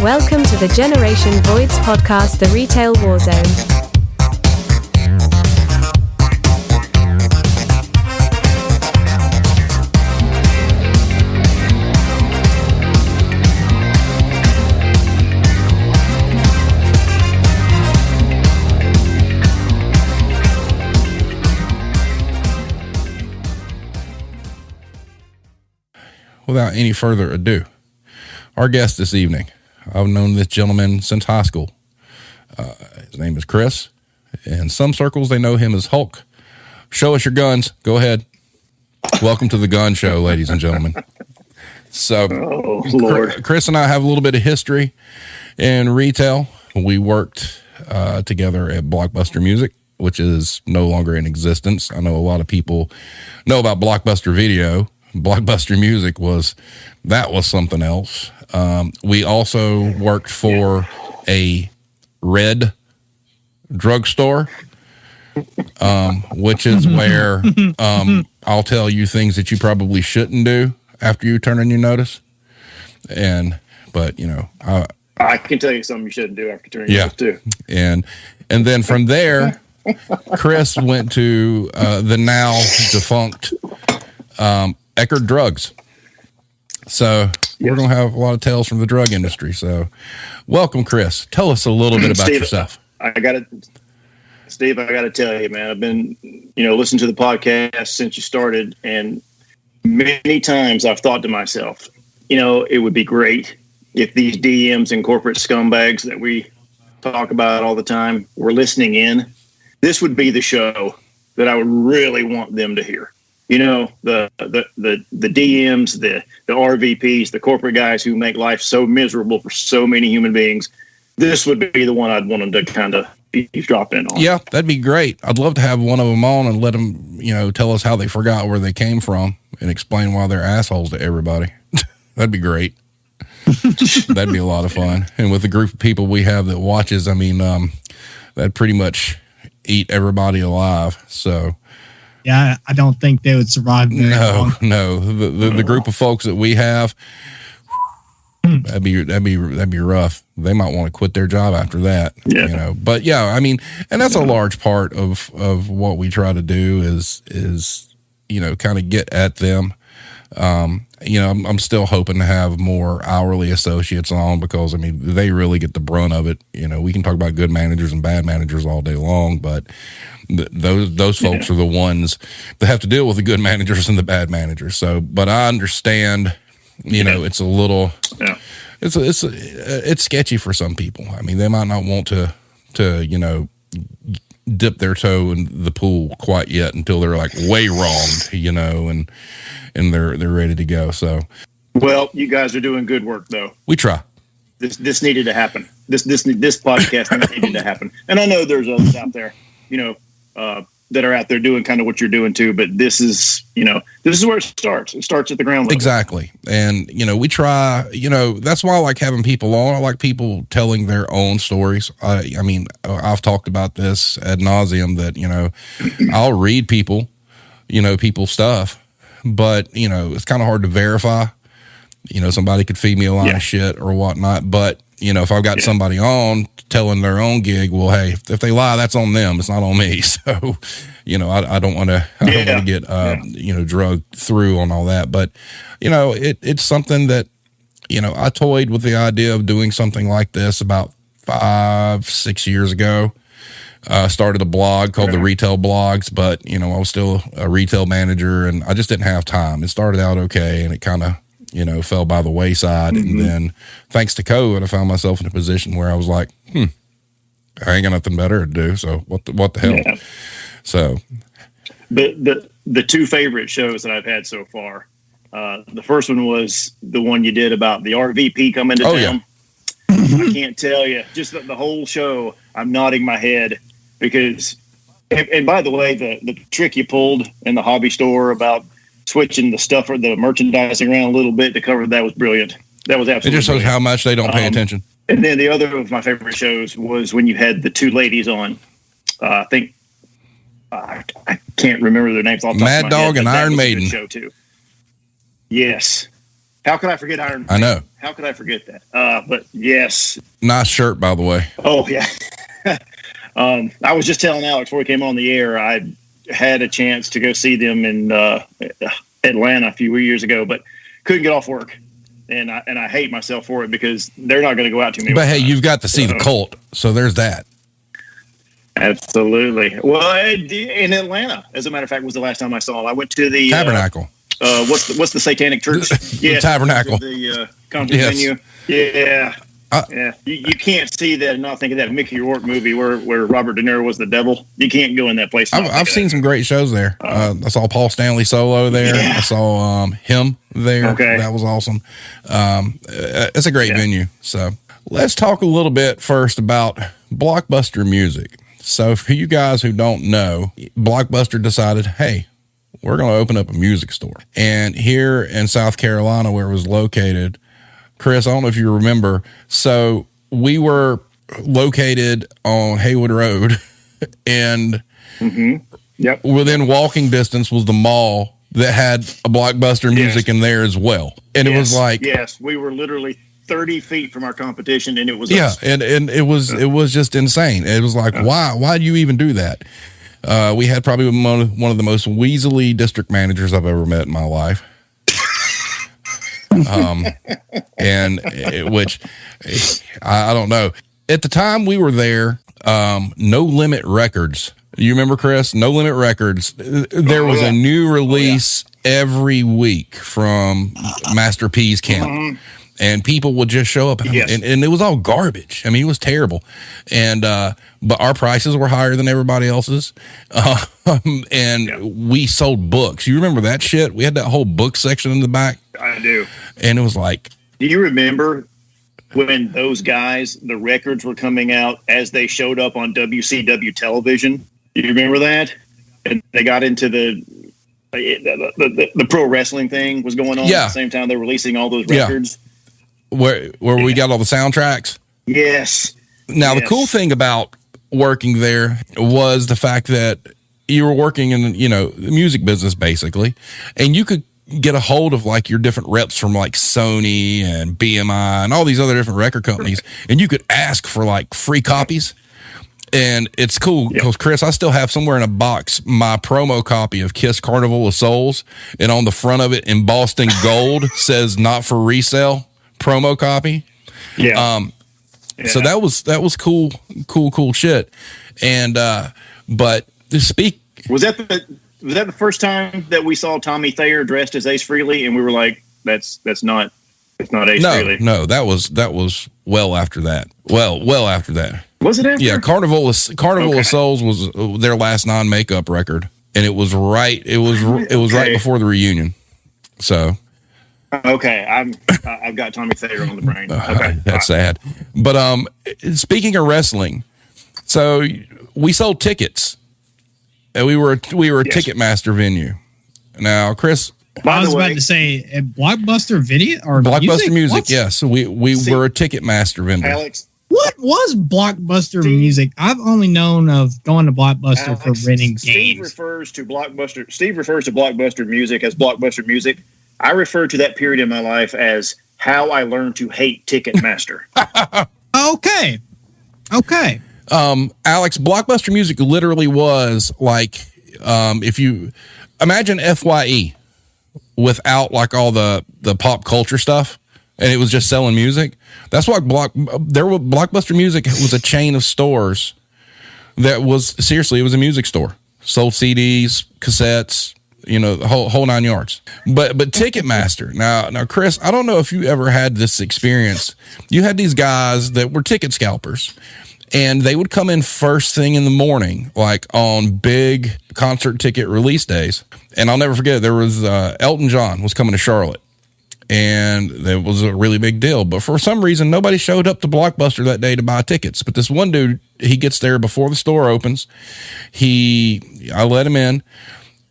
Welcome to the Generation Voids podcast, The Retail Warzone. Without any further ado, our guest this evening, I've known this gentleman since high school. His name is Chris. In some circles, they know him as Hulk. Show us your guns. Go ahead. Welcome to the Gun Show, ladies and gentlemen. So, Lord. Chris and I have a little bit of history in retail. We worked together at Blockbuster Music, which is no longer in existence. I know a lot of people know about Blockbuster Video. Blockbuster Music was something else. We also worked for a red drugstore, which is where I'll tell you things that you probably shouldn't do after you turn in your notice. But you know, I can tell you something you shouldn't do after turning your notice too. And then from there, Chris went to the now defunct Eckerd Drugs. So we're going to have a lot of tales from the drug industry. So welcome, Chris. Tell us a little bit about yourself. Steve, I got to tell you, man, I've been, listening to the podcast since you started, and many times I've thought to myself, it would be great if these DMs and corporate scumbags that we talk about all the time were listening in. This would be the show that I would really want them to hear. The DMs, the RVPs, the corporate guys who make life so miserable for so many human beings. This would be the one I'd want them to kind of drop in on. Yeah, that'd be great. I'd love to have one of them on and let them, tell us how they forgot where they came from and explain why they're assholes to everybody. That'd be great. That'd be a lot of fun. And with the group of people we have that watches, that'd pretty much eat everybody alive. So. Yeah, I don't think they would survive very long. No. The group of folks that we have, that'd be rough. They might want to quit their job after that. Yeah. But yeah, and that's a large part of what we try to do is kind of get at them. I'm still hoping to have more hourly associates on because they really get the brunt of it. We can talk about good managers and bad managers all day long, but those folks are the ones that have to deal with the good managers and the bad managers. So, but I understand, it's a little, it's sketchy for some people. They might not want to dip their toe in the pool quite yet until they're like way wronged, and they're ready to go. So, well, you guys are doing good work though. We try. This needed to happen. This podcast needed to happen. And I know there's others out there, that are out there doing kind of what you're doing too. But this is where it starts. It starts at the ground level. Exactly. And, we try, that's why I like having people on. I like people telling their own stories. I've talked about this ad nauseum that, I'll read people's stuff, but, it's kind of hard to verify. Somebody could feed me a line of shit or whatnot. But, if I've got somebody on telling their own gig, well, hey, if they lie, that's on them. It's not on me. So, I don't want to get, drugged through on all that. But, it's something that, I toyed with the idea of doing something like this about 5-6 years ago. Started a blog called the Retail Blogs, but, I was still a retail manager and I just didn't have time. It started out okay and it kind of, fell by the wayside. Mm-hmm. And then thanks to COVID, I found myself in a position where I was like, I ain't got nothing better to do. So what the hell? Yeah. So the two favorite shows that I've had so far, the first one was the one you did about the RVP coming to town. Yeah. I can't tell you, just the whole show, I'm nodding my head because, and by the way, the trick you pulled in the hobby store about switching the stuff or the merchandising around a little bit to cover that was brilliant. That was absolutely. It just shows how much they don't pay attention. And then the other of my favorite shows was when you had the two ladies on. I think I can't remember their names. Mad Dog and Iron Maiden show too. Yes, How could I forget Iron? I know. How could I forget that? But yes. Nice shirt, by the way. Oh yeah. I was just telling Alex before we came on the air. I had a chance to go see them in Atlanta a few years ago, but couldn't get off work, and I hate myself for it because they're not going to go out to me. But hey, you've got to see the Cult, so there's that. Absolutely. Well, in Atlanta, as a matter of fact, was the last time I saw it. I went to the Tabernacle. What's the Satanic Church? The Tabernacle. The concert venue. Yeah. Yeah. You can't see that and not think of that Mickey Rourke movie where Robert De Niro was the devil. You can't go in that place. I've seen some great shows there. I saw Paul Stanley solo there. Yeah. I saw him there. Okay. That was awesome. It's a great venue. So let's talk a little bit first about Blockbuster music. So for you guys who don't know, Blockbuster decided, hey, we're going to open up a music store. And here in South Carolina, where it was located, Chris, I don't know if you remember. So we were located on Haywood Road, and within walking distance was the mall that had a Blockbuster music in there as well. And it was like, we were literally 30 feet from our competition, and it was and it was just insane. It was like, why do you even do that? We had probably one of the most weaselly district managers I've ever met in my life. Which I don't know. At the time we were there, No Limit Records. You remember, Chris? No Limit Records. There was a new release every week from Master P's camp. And people would just show up, and it was all garbage. I mean, it was terrible. And but our prices were higher than everybody else's. And we sold books. You remember that shit? We had that whole book section in the back. I do. And it was like, do you remember when those guys, the records were coming out as they showed up on WCW television? Do you remember that? And they got into the pro wrestling thing was going on at the same time they were releasing all those records. Where we got all the soundtracks? Yes. Now, the cool thing about working there was the fact that you were working in, the music business, basically, and you could get a hold of, like, your different reps from, like, Sony and BMI and all these other different record companies, and you could ask for, like, free copies. And it's cool because, Chris, I still have somewhere in a box my promo copy of Kiss Carnival of Souls, and on the front of it, embossed in gold, says "Not for resale." Promo copy. So that was cool shit. And but to speak, was that the first time that we saw Tommy Thayer dressed as Ace Frehley, and we were like, that's not Ace Frehley. No, that was well after that. Well after that. Was it after? Yeah, Carnival of Souls was their last non-makeup record, and it was right right before the reunion. So okay, I've got Tommy Thayer on the brain. Okay, that's sad. But speaking of wrestling, so we sold tickets, and we were a Ticketmaster venue. Now, Chris, I was about to say Blockbuster video or Blockbuster music. Yes, we were a Ticketmaster vendor. Alex, what was Blockbuster music? I've only known of going to Blockbuster for renting games. Steve refers to Blockbuster music as Blockbuster music. I refer to that period in my life as how I learned to hate Ticketmaster. Okay. Alex, Blockbuster music literally was like, if you imagine FYE without like all the pop culture stuff, and it was just selling music. That's why Blockbuster music was a chain of stores that was it was a music store. Sold CDs, cassettes, the whole 9 yards. But Ticketmaster. Now, Chris, I don't know if you ever had this experience. You had these guys that were ticket scalpers, and they would come in first thing in the morning, like on big concert ticket release days. And I'll never forget, there was Elton John was coming to Charlotte, and it was a really big deal. But for some reason, nobody showed up to Blockbuster that day to buy tickets. But this one dude, he gets there before the store opens. I let him in,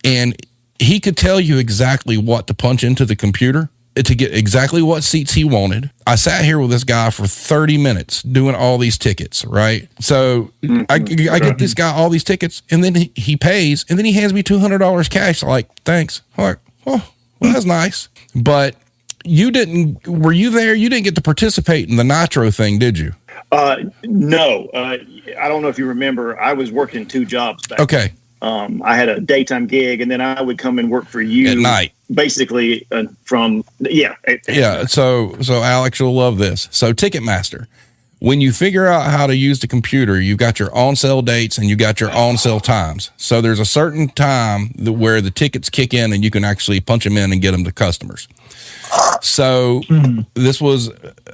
and he could tell you exactly what to punch into the computer to get exactly what seats he wanted. I sat here with this guy for 30 minutes doing all these tickets, right? So I get this guy all these tickets, and then he pays, and then he hands me $200 cash. Like, thanks. I'm like, oh, well, that's nice. But were you there? You didn't get to participate in the Nitro thing, did you? No. I don't know if you remember, I was working 2 jobs back then. Okay. I had a daytime gig, and then I would come and work for you at night. Basically, from So Alex, you'll love this. So Ticketmaster, when you figure out how to use the computer, you've got your on sale dates and you got your on sale times. So there's a certain time where the tickets kick in and you can actually punch them in and get them to customers. So this was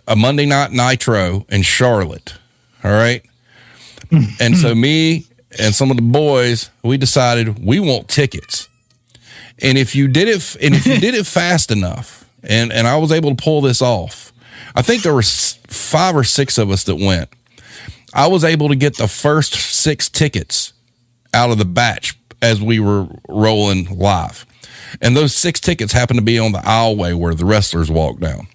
a Monday night Nitro in Charlotte. All right. And so me and some of the boys, we decided we want tickets. And if you did it fast enough, and I was able to pull this off, I think there were 5 or 6 of us that went. I was able to get the first 6 tickets out of the batch as we were rolling live. And those 6 tickets happened to be on the aisleway where the wrestlers walked down.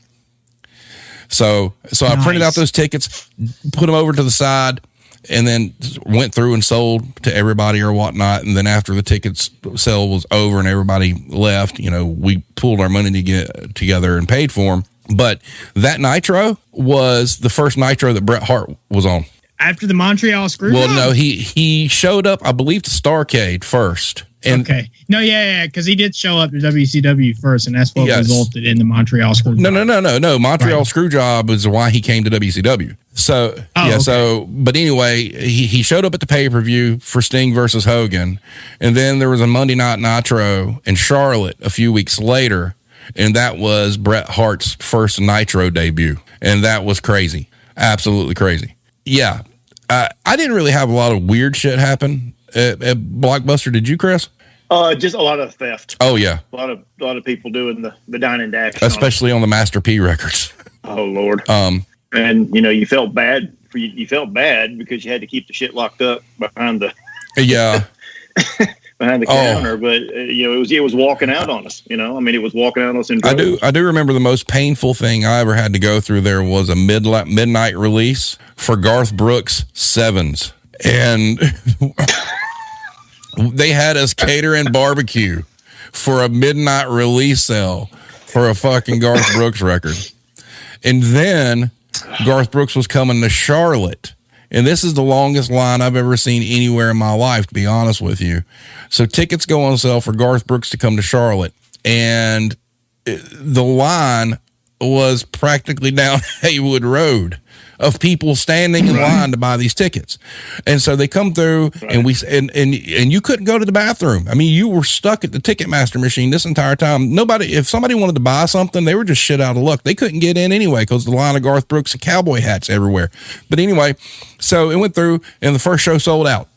So nice. I printed out those tickets, put them over to the side, and then went through and sold to everybody or whatnot. And then after the tickets sale was over and everybody left, we pulled our money to get together and paid for them. But that Nitro was the first Nitro that Bret Hart was on. After the Montreal Screwjob? Well, no, he showed up, I believe, to Starrcade first. And okay. No, yeah, because he did show up to WCW first, and that's what resulted in the Montreal Screwjob. No. Montreal Screwjob is why he came to WCW. So, but anyway, he showed up at the pay-per-view for Sting versus Hogan, and then there was a Monday Night Nitro in Charlotte a few weeks later, and that was Bret Hart's first Nitro debut, and that was crazy. Absolutely crazy. Yeah. I didn't really have a lot of weird shit happen at Blockbuster. Did you, Chris? Just a lot of theft. Oh yeah, a lot of people doing the dine and dash, especially on the Master P records. Oh Lord. And you felt bad because you had to keep the shit locked up behind the behind the counter. But it was walking out on us. It was walking out on us. I do remember the most painful thing I ever had to go through. There was a midnight release for Garth Brooks' Sevens, and they had us cater and barbecue for a midnight release sale for a fucking Garth Brooks record. And then Garth Brooks was coming to Charlotte. And this is the longest line I've ever seen anywhere in my life, to be honest with you. So tickets go on sale for Garth Brooks to come to Charlotte. And the line was practically down Haywood Road of people standing in line to buy these tickets. And so they come through and you couldn't go to the bathroom. I mean, you were stuck at the Ticketmaster machine this entire time. If somebody wanted to buy something, they were just shit out of luck. They couldn't get in anyway because the line of Garth Brooks and cowboy hats everywhere. But anyway, so it went through and the first show sold out.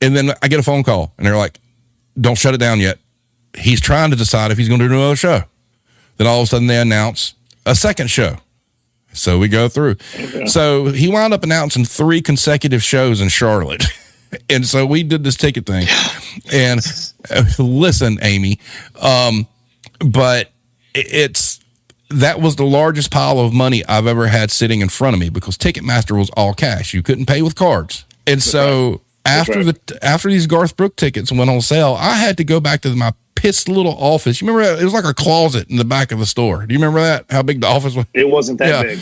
And then I get a phone call and they're like, don't shut it down yet. He's trying to decide if he's going to do another show. Then all of a sudden they announce a second show. So we go through. Okay. So he wound up announcing 3 consecutive shows in Charlotte. And so we did this ticket thing. And listen, Amy, but that was the largest pile of money I've ever had sitting in front of me because Ticketmaster was all cash. You couldn't pay with cards. And so after these Garth Brooks tickets went on sale, I had to go back to my pissed little office. You remember that? It was like a closet in the back of the store. Do you remember that? How big the office was? It wasn't that big.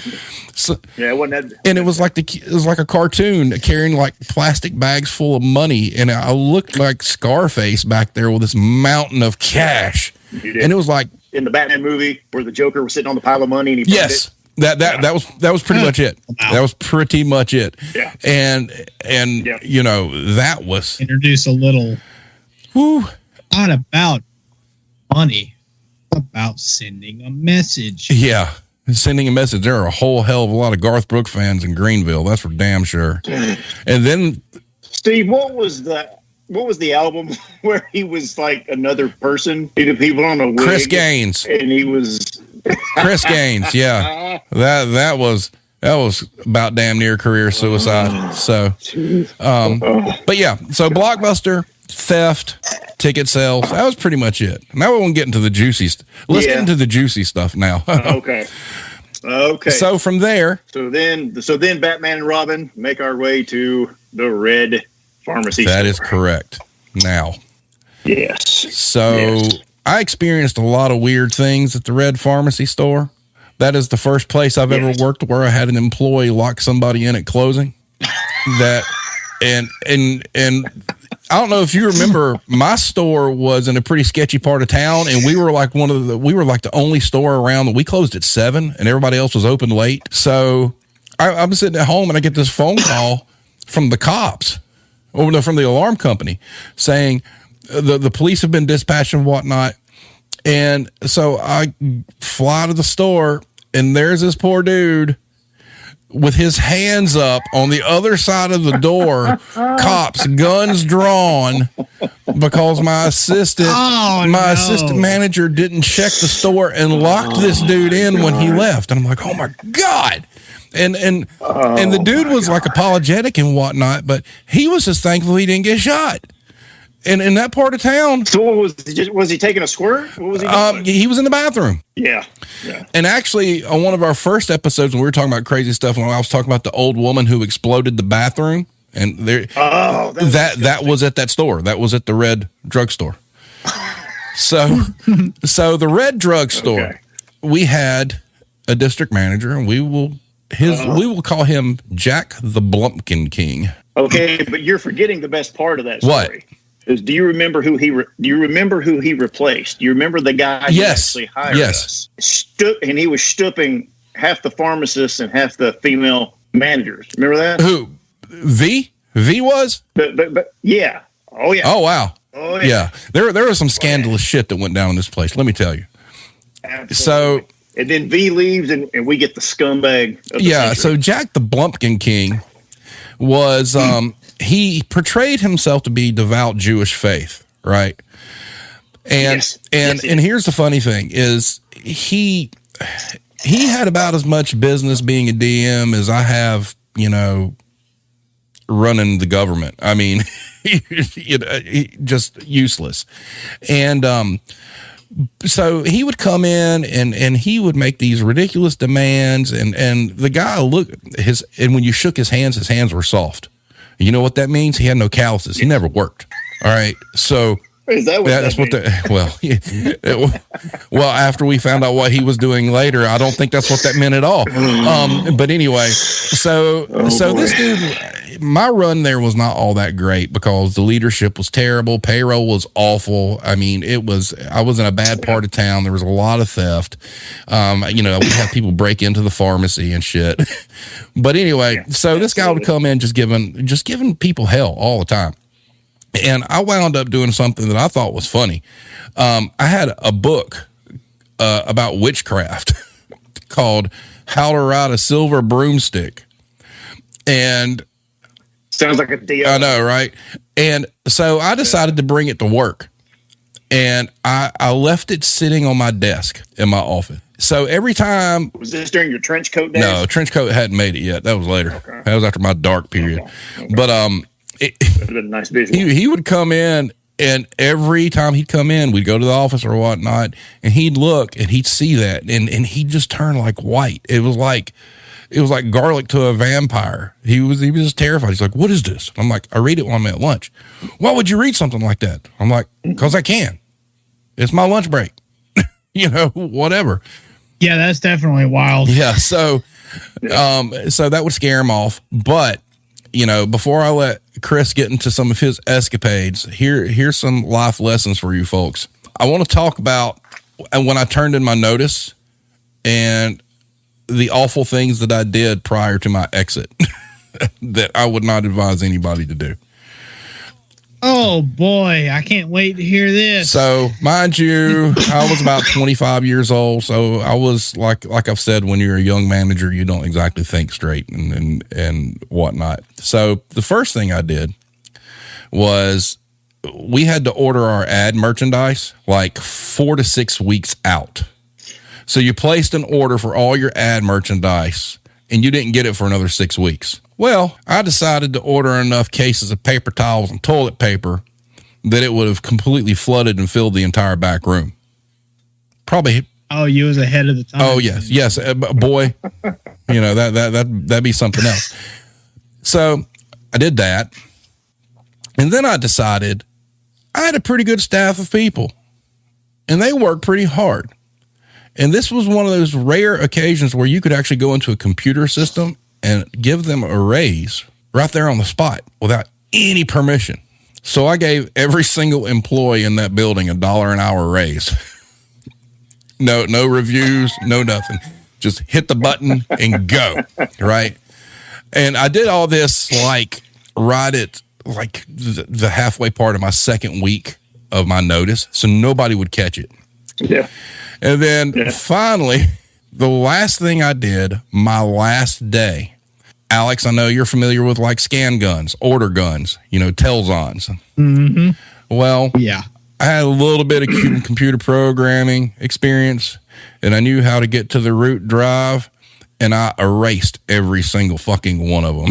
So, it wasn't that. And it was like a cartoon carrying like plastic bags full of money, and I looked like Scarface back there with this mountain of cash. And it was like in the Batman movie where the Joker was sitting on the pile of money and he yes. That was pretty much it. Wow. That was pretty much it. Yeah. And that was introduce a little. Woo. Not about money, about sending a message. Yeah, sending a message. There are a whole hell of a lot of Garth Brooks fans in Greenville. That's for damn sure. And then, Steve, what was the album where he was like another person? People on a wig. Chris Gaines, and he was Chris Gaines. Yeah, that was about damn near career suicide. So, but yeah, so Blockbuster, theft, ticket sales. That was pretty much it. Now we won't get into the juicy stuff. Let's get into the juicy stuff now. Okay. So from there. So then Batman and Robin make our way to the Red Pharmacy. That is correct. Now. Yes. So I experienced a lot of weird things at the Red Pharmacy store. That is the first place I've ever worked where I had an employee lock somebody in at closing. That and I don't know if you remember, my store was in a pretty sketchy part of town, and we were like the only store around that we closed at 7 and everybody else was open late. So I'm sitting at home and I get this phone call from the cops, or no, from the alarm company, saying the police have been dispatched and whatnot. And so I fly to the store, and there's this poor dude with his hands up on the other side of the door, cops, guns drawn, because my assistant manager didn't check the store and locked this dude in when he left. And I'm like, oh my God. And the dude was like apologetic and whatnot, but he was just thankful he didn't get shot. And in that part of town. So what was he taking a squirt? What was he doing? He was in the bathroom. Yeah. And actually, on one of our first episodes, when we were talking about crazy stuff, when I was talking about the old woman who exploded the bathroom, and there, that was at that store. That was at the Red Drugstore. So the Red Drugstore, we had a district manager, and we will call him Jack the Blumpkin King. Okay, but you're forgetting the best part of that story. What? Do you remember who he replaced? Do you remember the guy who actually hired us? And he was stooping half the pharmacists and half the female managers. Remember that? Who? V was? But yeah. Oh yeah. Oh wow. Oh yeah. There was some scandalous shit that went down in this place. Let me tell you. Absolutely. So. And then V leaves, and we get the scumbag. Of the century. So Jack the Blumpkin King was he portrayed himself to be devout Jewish faith, right? And and here's the funny thing is he had about as much business being a DM as I have, running the government. I mean, just useless. And so he would come in and he would make these ridiculous demands, and the guy and when you shook his hands were soft. You know what that means? He had no calluses. He never worked. All right. So is that what well, after we found out what he was doing later, I don't think that's what that meant at all. But anyway, so this dude, my run there was not all that great because the leadership was terrible. Payroll was awful. I mean, I was in a bad part of town. There was a lot of theft. We had people break into the pharmacy and shit. But anyway, this guy would come in just giving people hell all the time. And I wound up doing something that I thought was funny. I had a book about witchcraft called How to Ride a Silver Broomstick. And sounds like a deal. I know, right? And so I decided to bring it to work. And I left it sitting on my desk in my office. So every time. Was this during your trench coat days? No, trench coat hadn't made it yet. That was later. Okay. That was after my dark period. Okay. But a nice visual. He would come in, and every time he'd come in, we'd go to the office or whatnot, and he'd look and he'd see that, and he'd just turn like white. It was like garlic to a vampire. He was just terrified. He's like, "What is this?" I'm like, "I read it when I'm at lunch." "Why would you read something like that?" I'm like, "Because I can. It's my lunch break." Whatever. Yeah, that's definitely wild. Yeah, so that would scare him off, but. Before I let Chris get into some of his escapades, here's some life lessons for you folks. I want to talk about when I turned in my notice and the awful things that I did prior to my exit that I would not advise anybody to do. Oh boy, I can't wait to hear this. So, mind you, I was about 25 years old. So I was like I've said, when you're a young manager, you don't exactly think straight and whatnot. So the first thing I did was we had to order our ad merchandise like 4 to 6 weeks out. So you placed an order for all your ad merchandise and you didn't get it for another 6 weeks. Well, I decided to order enough cases of paper towels and toilet paper that it would have completely flooded and filled the entire back room. Probably. Oh, you was ahead of the time. Oh, yes. Boy, that'd be something else. So I did that. And then I decided I had a pretty good staff of people. and they work pretty hard. And this was one of those rare occasions where you could actually go into a computer system and give them a raise right there on the spot without any permission. So I gave every single employee in that building $1 an hour raise. No reviews, no nothing. Just hit the button and go, right? And I did all this like right at like the halfway part of my second week of my notice, so nobody would catch it. Yeah. And then finally, the last thing I did, my last day, Alex, I know you're familiar with like scan guns, order guns, Telzons. Mm-hmm. Well, yeah, I had a little bit of computer programming experience, and I knew how to get to the root drive, and I erased every single fucking one of them.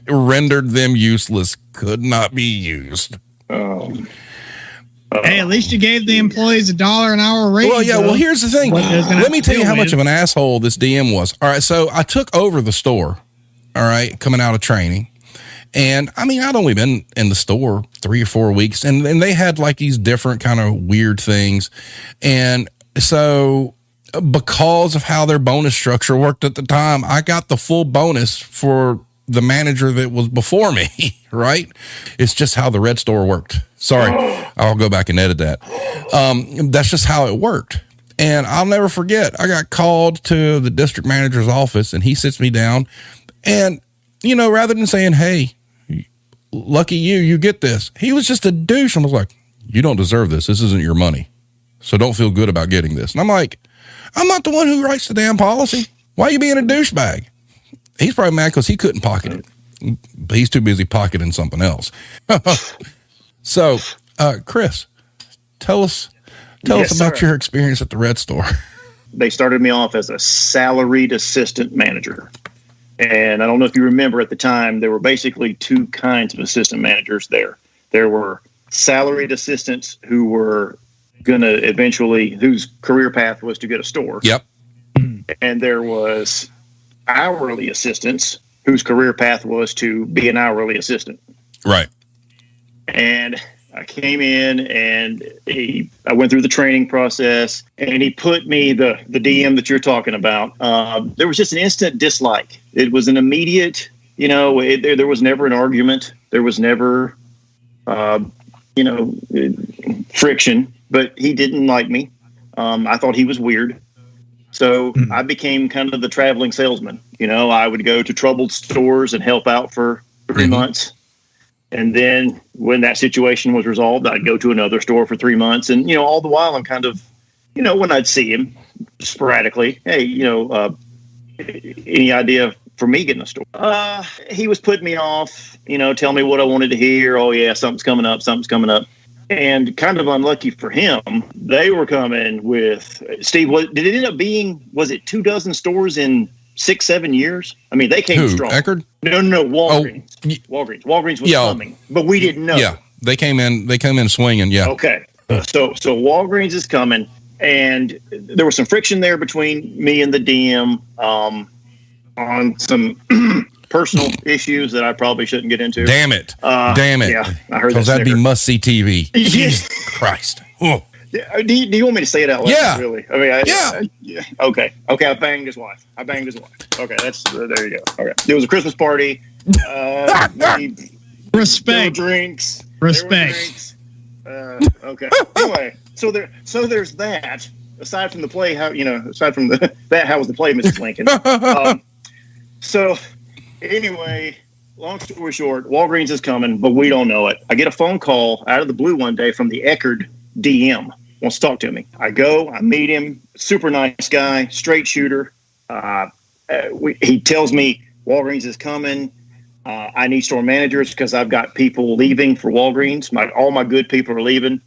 Rendered them useless, could not be used. Hey, at least you gave the employees $1 an hour raise. Well, yeah. Well, here's the thing. Let me tell you how much of an asshole this DM was. All right, so I took over the store. All right, coming out of training, and I mean, I'd only been in the store 3 or 4 weeks, and they had like these different kind of weird things, and so because of how their bonus structure worked at the time, I got the full bonus for the manager that was before me, right? It's just how the red store worked. Sorry, I'll go back and edit that. That's just how it worked. And I'll never forget, I got called to the district manager's office, and he sits me down, and, rather than saying, hey, lucky you get this, he was just a douche and was like, you don't deserve this. This isn't your money. So don't feel good about getting this. And I'm like, I'm not the one who writes the damn policy. Why are you being a douchebag? He's probably mad because he couldn't pocket it. But he's too busy pocketing something else. So, Chris, tell us about your experience at the Red Store. They started me off as a salaried assistant manager. And I don't know if you remember at the time, there were basically two kinds of assistant managers there. There were salaried assistants who were going to whose career path was to get a store. Yep. And there was hourly assistants whose career path was to be an hourly assistant. Right. And I came in and I went through the training process, and he put me the DM that you're talking about. There was just an instant dislike. It was an immediate, there was never an argument. There was never, friction, but he didn't like me. I thought he was weird. So I became kind of the traveling salesman. I would go to troubled stores and help out for 3 months. And then when that situation was resolved, I'd go to another store for 3 months. And, all the while I'm kind of, when I'd see him sporadically, hey, any idea for me getting a store? He was putting me off, tell me what I wanted to hear. Oh, yeah, something's coming up. And kind of unlucky for him, they were coming with, Steve, did it end up being, was it 24 stores in 6-7 years? I mean, they came strong. Eckerd? No, Walgreens. Walgreens was coming, but we didn't know. Yeah, they came in swinging. Yeah. Okay, so Walgreens is coming, and there was some friction there between me and the DM on some personal issues that I probably shouldn't get into. Damn it! Yeah, I heard that. Because that'd be must-see TV. Jesus Christ! Oh. Do you want me to say it out loud? Yeah. Really? I mean, yeah. Okay. I banged his wife. Okay, that's there you go. Okay. There was a Christmas party. Respect. Drinks. Respect. Okay. Anyway, so there's that. Aside from the play, how was the play, Mrs. Lincoln? So anyway, long story short, Walgreens is coming, but we don't know it. I get a phone call out of the blue one day from the Eckerd DM. Wants to talk to me. I go, I meet him, super nice guy, straight shooter. He tells me Walgreens is coming. I need store managers because I've got people leaving for Walgreens. All my good people are leaving.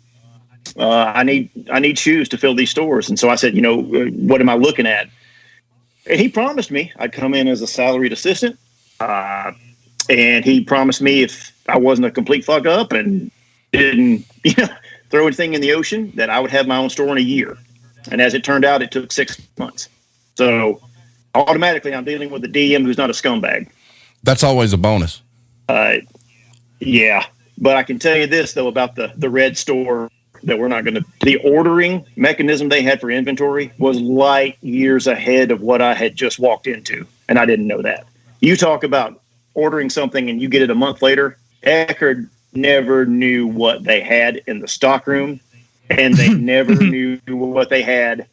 I need shoes to fill these stores. And so I said, what am I looking at? And he promised me I'd come in as a salaried assistant. And he promised me if I wasn't a complete fuck up and didn't, throw anything in the ocean, that I would have my own store in a year. And as it turned out, it took 6 months. So automatically I'm dealing with a DM who's not a scumbag. That's always a bonus. Yeah. But I can tell you this, though, about the Red Store. that we're not going to. The ordering mechanism they had for inventory was light years ahead of what I had just walked into, and I didn't know that. You talk about ordering something and you get it a month later. Eckerd never knew what they had in the stockroom, and they never knew what they had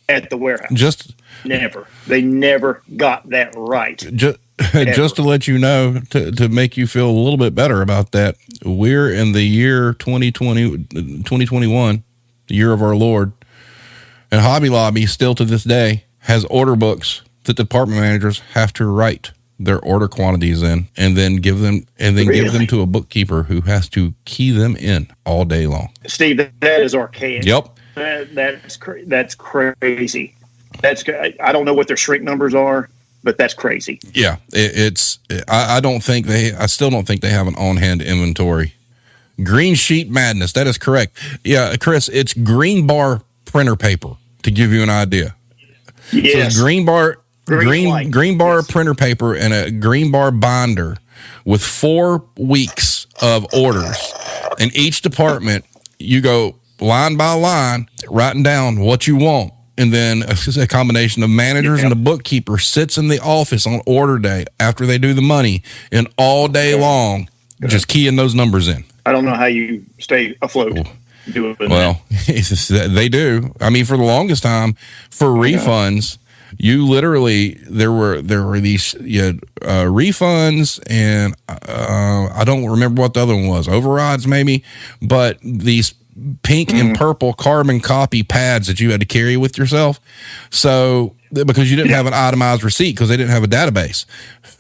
at the warehouse. They never got that right. Just to let you know, to make you feel a little bit better about that, we're in the year 2021, the year of our Lord, and Hobby Lobby still to this day has order books that department managers have to write their order quantities in and then give them to a bookkeeper who has to key them in all day long. Steve, that is archaic. Yep. That's crazy. I don't know what their shrink numbers are, but that's crazy. Yeah, I still don't think they have an on-hand inventory. Green sheet madness. That is correct. Yeah, Chris, it's green bar printer paper to give you an idea. Yes. So it's green bar yes. printer paper and a green bar binder with 4 weeks of orders. In each department, you go line by line, writing down what you want. And then a combination of managers and the bookkeeper sits in the office on order day after they do the money and all day long, just keying those numbers in. I don't know how you stay afloat. Well, they do. I mean, for the longest time, for refunds, you literally there were these refunds, and I don't remember what the other one was, overrides maybe, but these pink and purple carbon copy pads that you had to carry with yourself. So because you didn't have an itemized receipt because they didn't have a database.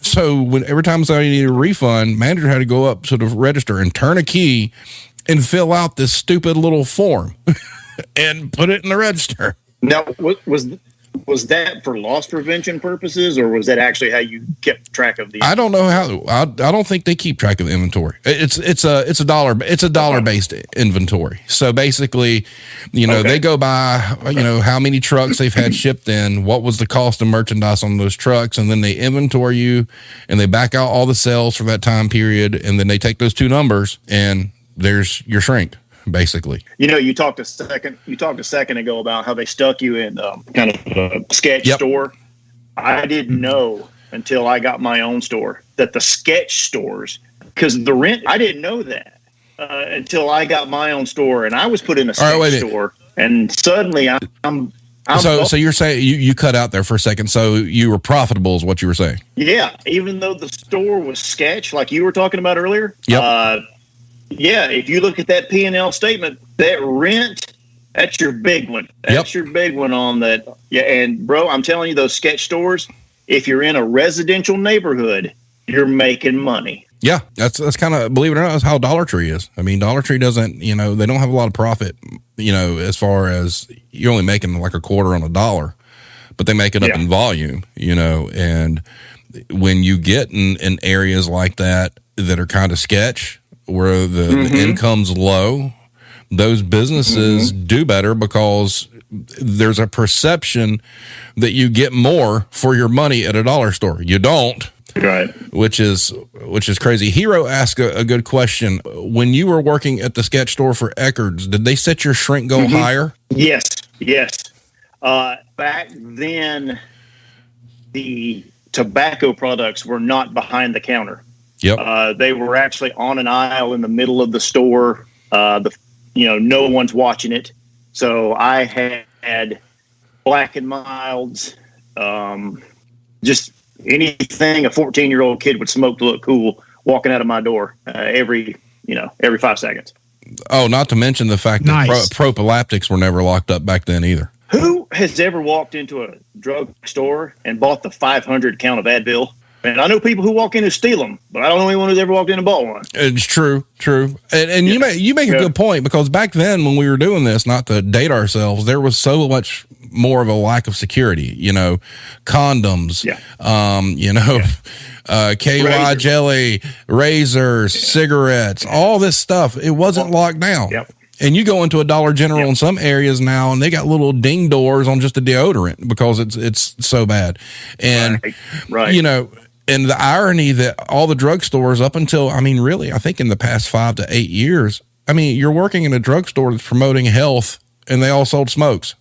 So every time somebody needed a refund, manager had to go up to the register and turn a key and fill out this stupid little form and put it in the register. Now, was that for loss prevention purposes, or was that actually how you kept track of the? I don't know how. I don't think they keep track of the inventory. It's a dollar based inventory. So basically, they go by how many trucks they've had shipped in, what was the cost of merchandise on those trucks, and then they inventory you and they back out all the sales for that time period, and then they take those two numbers and there's your shrink. Basically, you talked a second ago about how they stuck you in kind of a sketch store. I didn't know until I got my own store that the sketch stores, because the rent, I didn't know that until I got my own store, and I was put in a sketch store, and suddenly I'm so you're saying you cut out there for a second. So you were profitable, is what you were saying? Yeah, even though the store was sketch, like you were talking about earlier. Yep. Yeah, if you look at that P&L statement, that rent, that's your big one. That's your big one on that. Yeah, and bro, I'm telling you, those sketch stores, if you're in a residential neighborhood, you're making money. Yeah, that's kind of, believe it or not, that's how Dollar Tree is. I mean, Dollar Tree doesn't, they don't have a lot of profit, as far as you're only making like a quarter on a dollar, but they make it up in volume, and when you get in areas like that are kind of sketch, where the income's low, those businesses do better because there's a perception that you get more for your money at a dollar store. You don't, right? Which is crazy. Hero asked a good question. When you were working at the sketch store for Eckerd's, did they set your shrink goal higher? Yes. Back then, the tobacco products were not behind the counter. Yep. They were actually on an aisle in the middle of the store. No one's watching it. So I had Black and Milds, just anything a 14-year-old kid would smoke to look cool walking out of my door every 5 seconds. Oh, not to mention the fact that prophylactics were never locked up back then either. Who has ever walked into a drugstore and bought the 500 count of Advil? And I know people who walk in who steal them, but I don't know anyone who's ever walked in and bought one. It's true. And you make a good point, because back then when we were doing this, not to date ourselves, there was so much more of a lack of security, condoms, KY jelly, razors, cigarettes, all this stuff. It wasn't locked down. Yep. And you go into a Dollar General in some areas now, and they got little ding doors on just the deodorant because it's so bad. And, and the irony that all the drugstores up until, really, I think in the past 5 to 8 years, I mean, you're working in a drugstore that's promoting health, and they all sold smokes.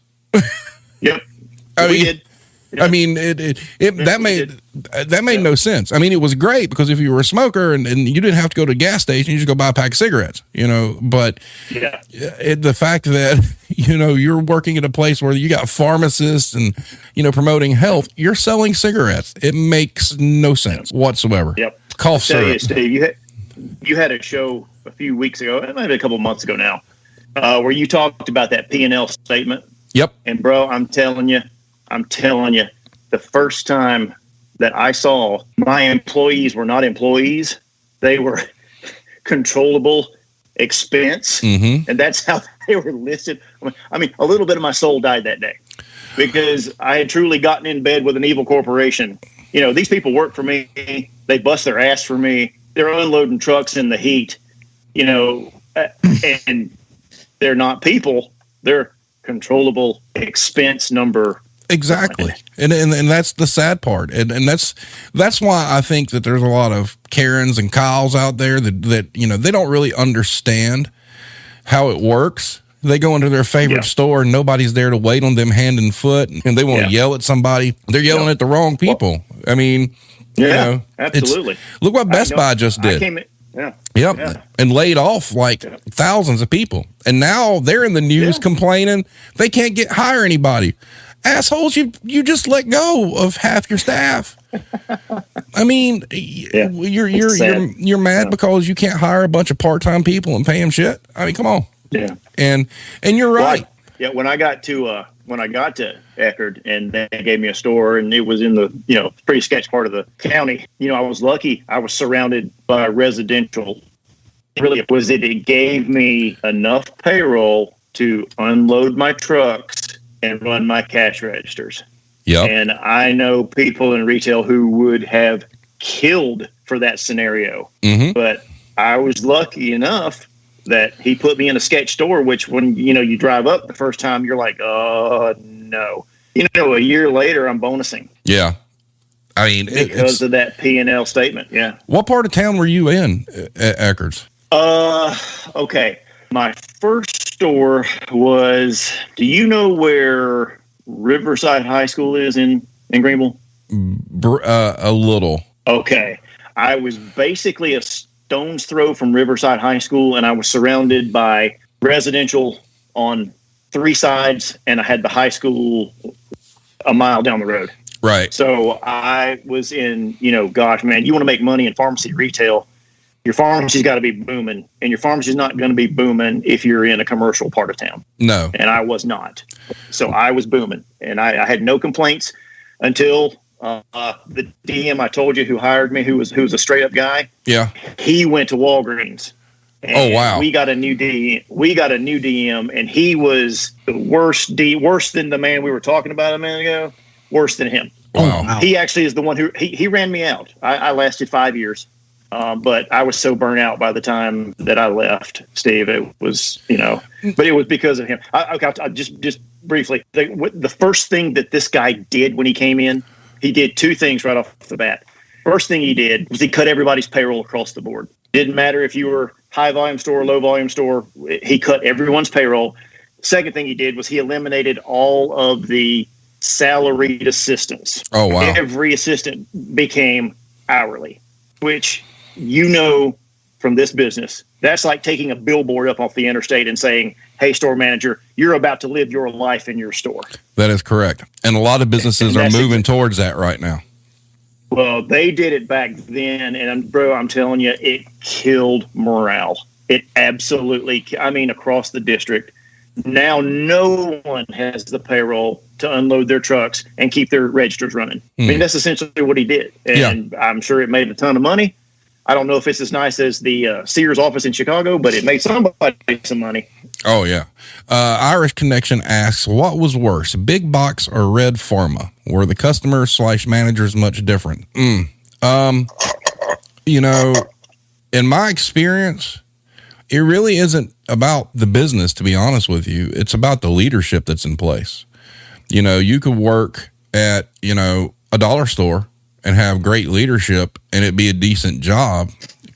Yep. We did. I mean, that made no sense. I mean, it was great because if you were a smoker and you didn't have to go to a gas station, you just go buy a pack of cigarettes, but the fact that, you're working at a place where you got pharmacists and, promoting health, you're selling cigarettes. It makes no sense whatsoever. Yep. Cough Tell syrup. you, Steve, you had a show a few weeks ago, it might have been a couple months ago now, where you talked about that P&L statement. Yep. And bro, I'm telling you, the first time that I saw my employees were not employees, they were controllable expense. Mm-hmm. And that's how they were listed. I mean, a little bit of my soul died that day because I had truly gotten in bed with an evil corporation. These people work for me. They bust their ass for me. They're unloading trucks in the heat, and they're not people. They're controllable expense number. Exactly. And that's the sad part. And that's why I think that there's a lot of Karens and Kyles out there that they don't really understand how it works. They go into their favorite store and nobody's there to wait on them hand and foot, and they want to yell at somebody. They're yelling at the wrong people. I mean, absolutely. Look what Best Buy just did. Yep. Yeah. And laid off thousands of people. And now they're in the news complaining they can't hire anybody. Assholes, you just let go of half your staff. I mean, you're mad because you can't hire a bunch of part-time people and pay them shit. I mean, come on. Yeah. And you're right. Well, when I got to Eckerd and they gave me a store and it was in the pretty sketch part of the county, I was lucky. I was surrounded by residential. Really, it gave me enough payroll to unload my trucks and run my cash registers. Yeah. And I know people in retail who would have killed for that scenario. Mm-hmm. But I was lucky enough that he put me in a sketch store, which when, you drive up the first time, you're like, oh, no. A year later, I'm bonusing. Yeah. I mean, because of that P&L statement. Yeah. What part of town were you in at Eckerd's? Okay. My first store was, do you know where Riverside High School is in Greenville? A little. Okay. I was basically a stone's throw from Riverside High School, and I was surrounded by residential on three sides, and I had the high school a mile down the road. Right. So I was in, gosh, man, you want to make money in pharmacy retail, your pharmacy's got to be booming, and your pharmacy's not going to be booming if you're in a commercial part of town. No. And I was not. So I was booming, and I had no complaints until the DM I told you who hired me, who was a straight up guy. Yeah. He went to Walgreens. Oh, wow. We got a new DM, and he was the worse than the man we were talking about a minute ago, worse than him. Wow. He actually is the one who he ran me out. I lasted 5 years. But I was so burnt out by the time that I left, Steve. It was, but it was because of him. I'll just briefly, the first thing that this guy did when he came in, he did two things right off the bat. First thing he did was he cut everybody's payroll across the board. Didn't matter if you were high volume store, low volume store, he cut everyone's payroll. Second thing he did was he eliminated all of the salaried assistants. Oh, wow. Every assistant became hourly, which from this business, that's like taking a billboard up off the interstate and saying, hey, store manager, you're about to live your life in your store. That is correct. And a lot of businesses are moving towards that right now. Well, they did it back then. And bro, I'm telling you, it killed morale. It absolutely, across the district. Now no one has the payroll to unload their trucks and keep their registers running. I mean, that's essentially what he did. And I'm sure it made a ton of money. I don't know if it's as nice as the Sears office in Chicago, but it made somebody some money. Oh, yeah. Irish Connection asks, what was worse, big box or red pharma? Were the customers/managers much different? In my experience, it really isn't about the business, to be honest with you. It's about the leadership that's in place. You could work at, a dollar store and have great leadership and it be a decent job.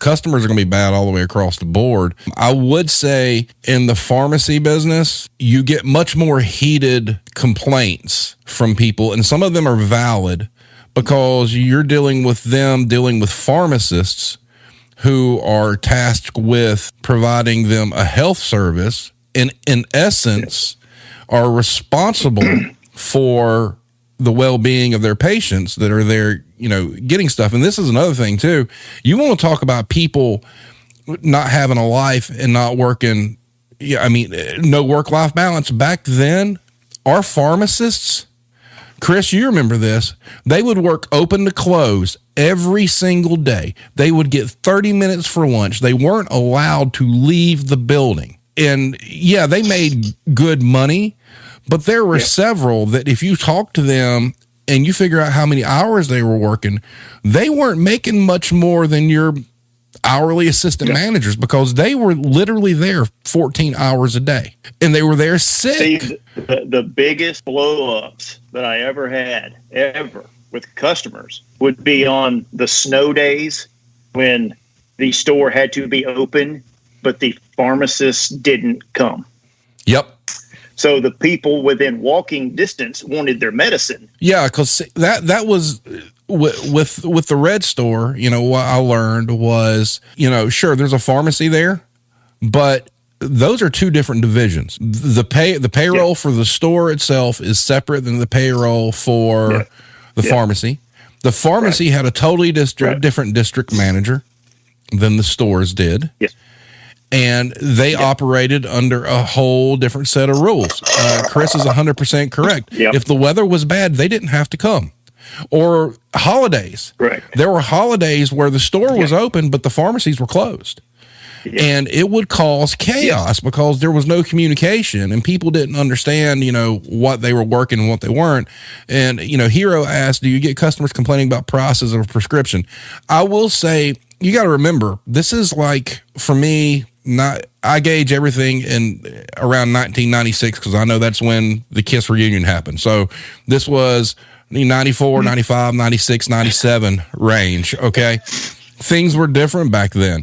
customers are going to be bad all the way across the board. I would say in the pharmacy business, you get much more heated complaints from people, and some of them are valid because you're dealing with pharmacists who are tasked with providing them a health service and in essence are responsible for the well-being of their patients that are there, getting stuff. And this is another thing too. You want to talk about people not having a life and not working. Yeah. I mean, no work-life balance. Back then, our pharmacists, Chris, you remember this, they would work open to close every single day. They would get 30 minutes for lunch. They weren't allowed to leave the building. And yeah, they made good money, but there were several that if you talk to them and you figure out how many hours they were working, they weren't making much more than your hourly assistant managers because they were literally there 14 hours a day and they were there sick. See, the biggest blow-ups that I ever had with customers would be on the snow days when the store had to be open, but the pharmacists didn't come. Yep. So the people within walking distance wanted their medicine. Yeah, because that was with the Red Store. What I learned was, sure, there's a pharmacy there, but those are two different divisions. The payroll for the store itself is separate than the payroll for the pharmacy. The pharmacy had a totally different district manager than the stores did. Yes. And they operated under a whole different set of rules. Chris is 100% correct. Yep. If the weather was bad, they didn't have to come. Or holidays. Correct. There were holidays where the store was open, but the pharmacies were closed. Yeah. And it would cause chaos because there was no communication and people didn't understand, what they were working and what they weren't. And, Hero asked, do you get customers complaining about prices of a prescription? I will say, you got to remember, this is like, for me, I gauge everything in around 1996 because I know that's when the KISS reunion happened. So this was 94, 95, 96, 97 range. Okay. Things were different back then.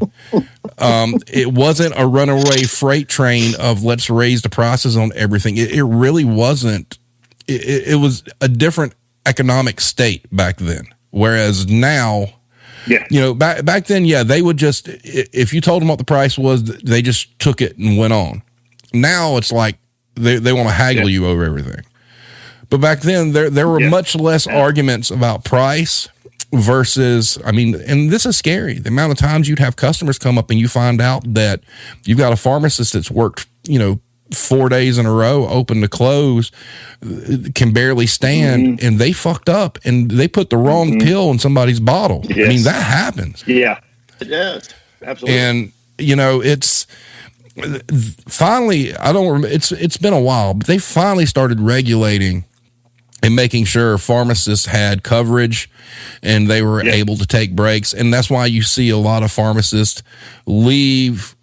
It wasn't a runaway freight train of let's raise the prices on everything. It really wasn't. It was a different economic state back then. Whereas now, back then, they would just, if you told them what the price was, they just took it and went on. Now it's like they want to haggle you over everything. But back then, there were much less arguments about price versus, and this is scary. The amount of times you'd have customers come up and you find out that you've got a pharmacist that's worked, 4 days in a row, open to close, can barely stand, and they fucked up and they put the wrong pill in somebody's bottle. Yes. That happens. Yeah, it does. Absolutely. And, it's finally, it's been a while, but they finally started regulating and making sure pharmacists had coverage and they were able to take breaks. And that's why you see a lot of pharmacists leave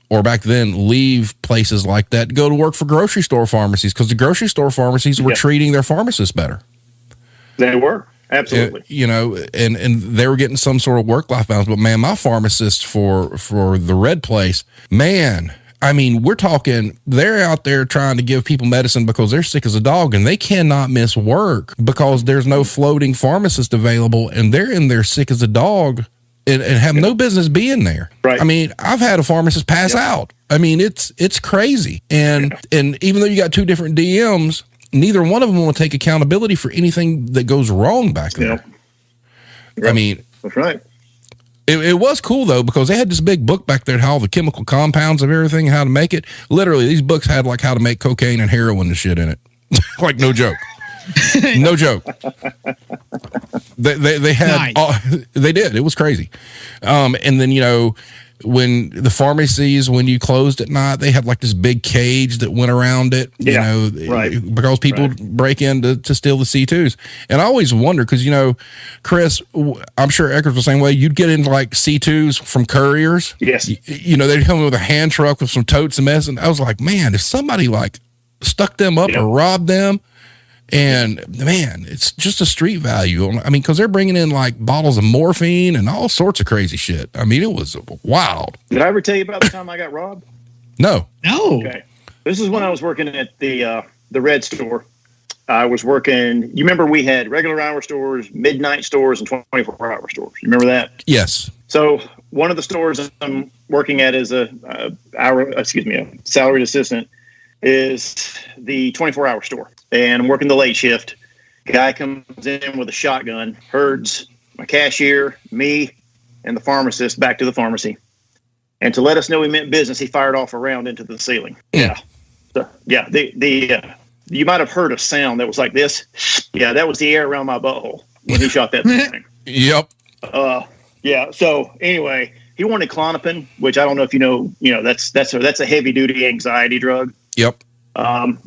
places like that, go to work for grocery store pharmacies because the grocery store pharmacies were treating their pharmacists better. They were. Absolutely. And they were getting some sort of work-life balance. But, man, my pharmacist for the Red place, man, we're talking, they're out there trying to give people medicine because they're sick as a dog and they cannot miss work because there's no floating pharmacist available and they're in there sick as a dog and have no business being there. Right. I've had a pharmacist pass out. It's crazy. And even though you got two different DMs, neither one of them will take accountability for anything that goes wrong back there. Yep. That's right. It was cool, though, because they had this big book back there, how all the chemical compounds of everything, how to make it. Literally, these books had, like, how to make cocaine and heroin and shit in it. Like, no joke. No joke. They had, they did. It was crazy. And then, when the pharmacies, when you closed at night, they had like this big cage that went around it, because people break in to steal the C2s. And I always wonder, because, Chris, I'm sure Eckers was the same way. You'd get into like C2s from couriers. Yes. They'd come with a hand truck with some totes and mess. And I was like, man, if somebody like stuck them up or robbed them, And man, it's just a street value. I mean, because they're bringing in like bottles of morphine and all sorts of crazy shit. I mean, it was wild. Did I ever tell you about the time I got robbed? No. Okay. This is when I was working at the Red store. I was working. You remember we had regular hour stores, midnight stores, and 24-hour stores. You remember that? Yes. So one of the stores I'm working at as a salaried assistant is the 24-hour store. And I'm working the late shift. Guy comes in with a shotgun, herds my cashier, me, and the pharmacist back to the pharmacy. And to let us know he meant business, he fired off a round into the ceiling. Yeah. So, yeah. You might have heard a sound that was like this. Yeah, that was the air around my butthole when he shot that thing. Yep. Yeah. So anyway, he wanted Klonopin, which I don't know if you know. That's a heavy duty anxiety drug. Yep.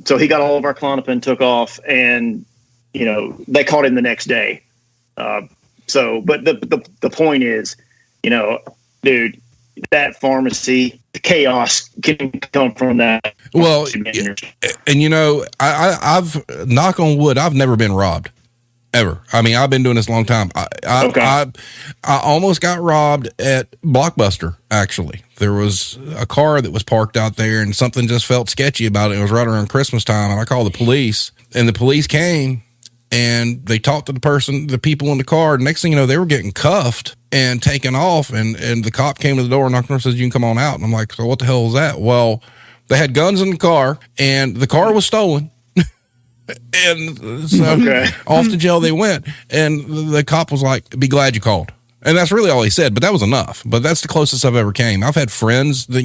So he got all of our Klonopin, took off, and they caught him the next day. But the point is, dude, that pharmacy, the chaos can come from that. Well, and I've knock on wood, I've never been robbed. Ever. I mean, I've been doing this a long time. I almost got robbed at Blockbuster, actually. There was a car that was parked out there and something just felt sketchy about it. It was right around Christmas time, and I called the police, and the police came and they talked to the people in the car. Next thing you know, they were getting cuffed and taken off, and the cop came to the door and knocked on and says, "You can come on out." And I'm like, "So what the hell was that?" Well, they had guns in the car, and the car was stolen. And so off to jail they went, and the cop was like, "Be glad you called." And that's really all he said, but that was enough. But that's the closest I've ever came. I've had friends that,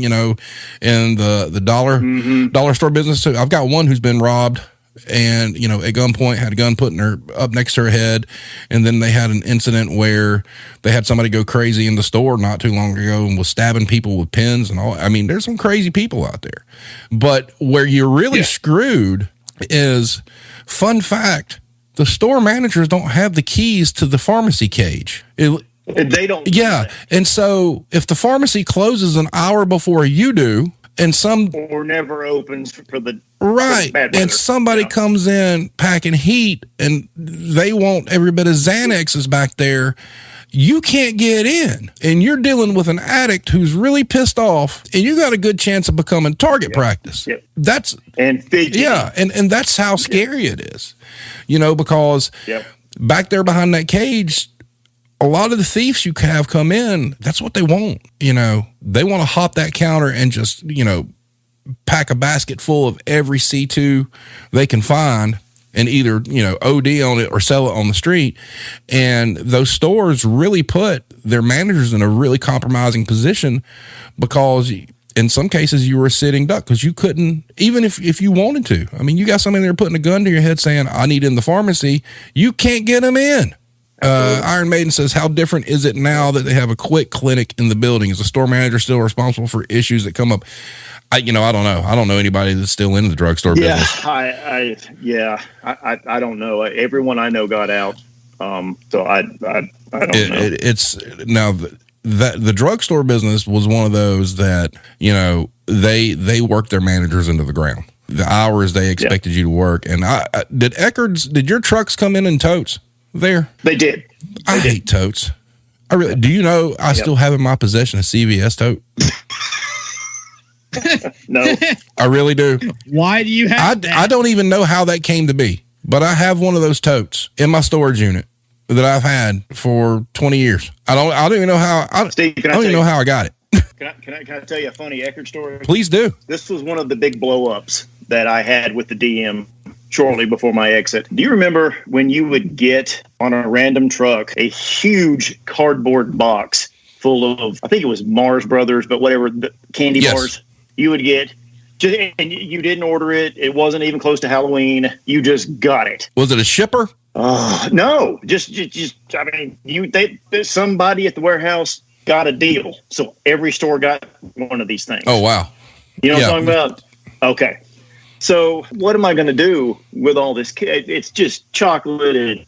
in the dollar store business too. I've got one who's been robbed and, at gunpoint, had a gun put in her up next to her head. And then they had an incident where they had somebody go crazy in the store not too long ago and was stabbing people with pins and all. I mean, there's some crazy people out there, but where you're really screwed is, fun fact, the store managers don't have the keys to the pharmacy cage. They don't. Yeah. And so if the pharmacy closes an hour before you do, and or never opens for the right, bad and somebody comes in packing heat and they want every bit of Xanaxes back there, you can't get in, and you're dealing with an addict who's really pissed off, and you got a good chance of becoming target practice. That's fidgety. Yeah, and that's how scary it is, because back there behind that cage, a lot of the thieves you have come in, that's what they want. They want to hop that counter and just pack a basket full of every C2 they can find, and either, OD on it or sell it on the street. And those stores really put their managers in a really compromising position, because in some cases you were a sitting duck because you couldn't, even if you wanted to. I mean, you got somebody there putting a gun to your head saying, "I need in the pharmacy." You can't get them in. Iron Maiden says, "How different is it now that they have a quick clinic in the building? Is the store manager still responsible for issues that come up?" I don't know. I don't know anybody that's still in the drugstore business. I don't know. Everyone I know got out. So I don't know. It's now the drugstore business was one of those that, they worked their managers into the ground. The hours they expected you to work. And did your trucks come in totes there? They did. I hate totes. I really, do you know, I still have in my possession a CVS tote? No, I really do. Why do you have that? I don't even know how that came to be, but I have one of those totes in my storage unit that I've had for 20 years. I don't even know how. Steve, I don't even know how I got it. Can I tell you a funny Eckerd story? Please do. This was one of the big blow-ups that I had with the DM shortly before my exit. Do you remember when you would get on a random truck a huge cardboard box full of, I think it was Mars Brothers, but whatever, the candy bars? You would get, and you didn't order it. It wasn't even close to Halloween. You just got it. Was it a shipper? No, just. I mean, somebody at the warehouse got a deal, so every store got one of these things. Oh wow! You know what I'm talking about? Okay. So what am I going to do with all this? It's just chocolate, and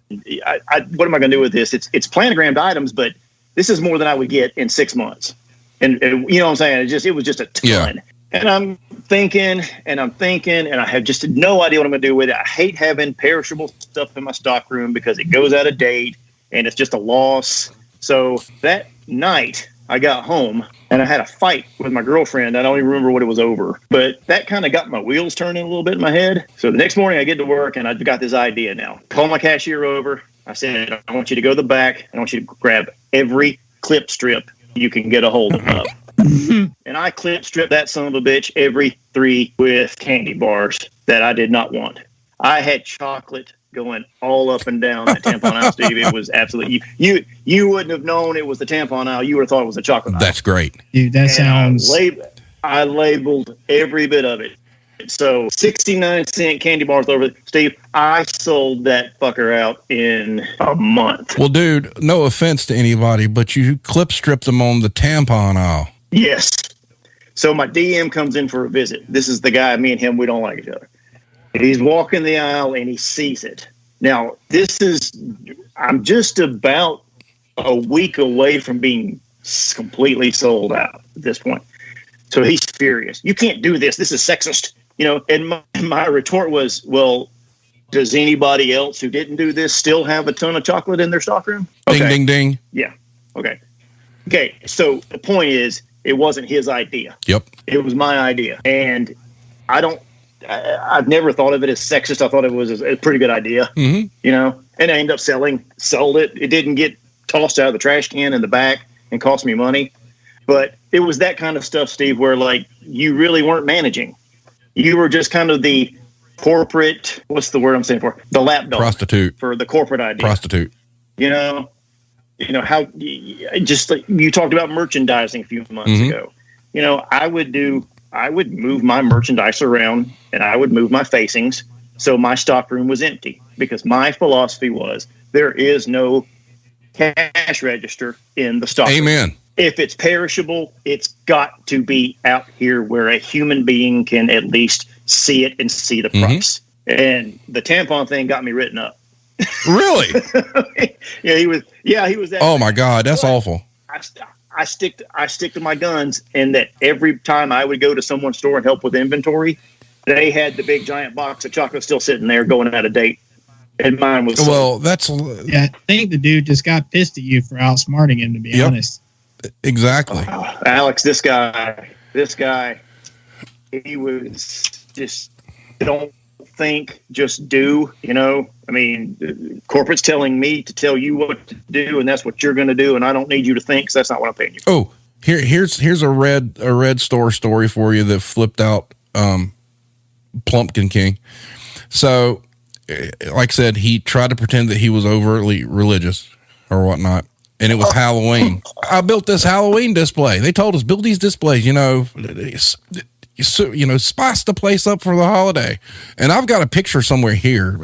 what am I going to do with this? It's planogrammed items, but this is more than I would get in 6 months. And you know what I'm saying? It was just a ton. And I'm thinking, and I have just no idea what I'm going to do with it. I hate having perishable stuff in my stockroom because it goes out of date and it's just a loss. So that night I got home and I had a fight with my girlfriend. I don't even remember what it was over, but that kind of got my wheels turning a little bit in my head. So the next morning I get to work and I've got this idea now. Call my cashier over. I said, I want you to go to the back. I want you to grab every clip strip you can get a hold of. And I clip stripped that son of a bitch every 3 with candy bars that I did not want. I had chocolate going all up and down that tampon aisle, Steve. It was absolutely you wouldn't have known it was the tampon aisle. You would have thought it was a chocolate aisle. That's great, dude. That sounds. I labeled every bit of it. So 69-cent candy bars over, Steve. I sold that fucker out in a month. Well, dude, no offense to anybody, but you clip stripped them on the tampon aisle. Yes. So my DM comes in for a visit. This is the guy, me and him, we don't like each other. He's walking the aisle and he sees it. Now, I'm just about a week away from being completely sold out at this point. So he's furious. You can't do this. This is sexist. And my retort was, well, does anybody else who didn't do this still have a ton of chocolate in their stockroom? Okay. Ding, ding, ding. Yeah. Okay. So the point is, it wasn't his idea. Yep. It was my idea. And I've never thought of it as sexist. I thought it was a pretty good idea, and I ended up sold it. It didn't get tossed out of the trash can in the back and cost me money. But it was that kind of stuff, Steve, where like you really weren't managing. You were just kind of the corporate, what's the word I'm saying for? The lapdog. Prostitute. For the corporate idea. Prostitute. How just like you talked about merchandising a few months ago. I would move my merchandise around and I would move my facings so my stockroom was empty, because my philosophy was there is no cash register in the stockroom. Amen. If it's perishable, it's got to be out here where a human being can at least see it and see the price. And the tampon thing got me written up. Really? He was that. Oh my God, that's awful. I stick to my guns, and that every time I would go to someone's store and help with inventory, they had the big giant box of chocolate still sitting there going out of date, and mine was sold. I think the dude just got pissed at you for outsmarting him, to be honest. Exactly. Alex, this guy, he was just don't think, just do. I mean, corporate's telling me to tell you what to do, and that's what you're going to do, and I don't need you to think, because that's not what I'm paying you for. Oh, here's a red store story for you that flipped out Plumpkin King. So, like I said, he tried to pretend that he was overtly religious or whatnot, and it was Halloween. I built this Halloween display. They told us, build these displays, spice the place up for the holiday. And I've got a picture somewhere here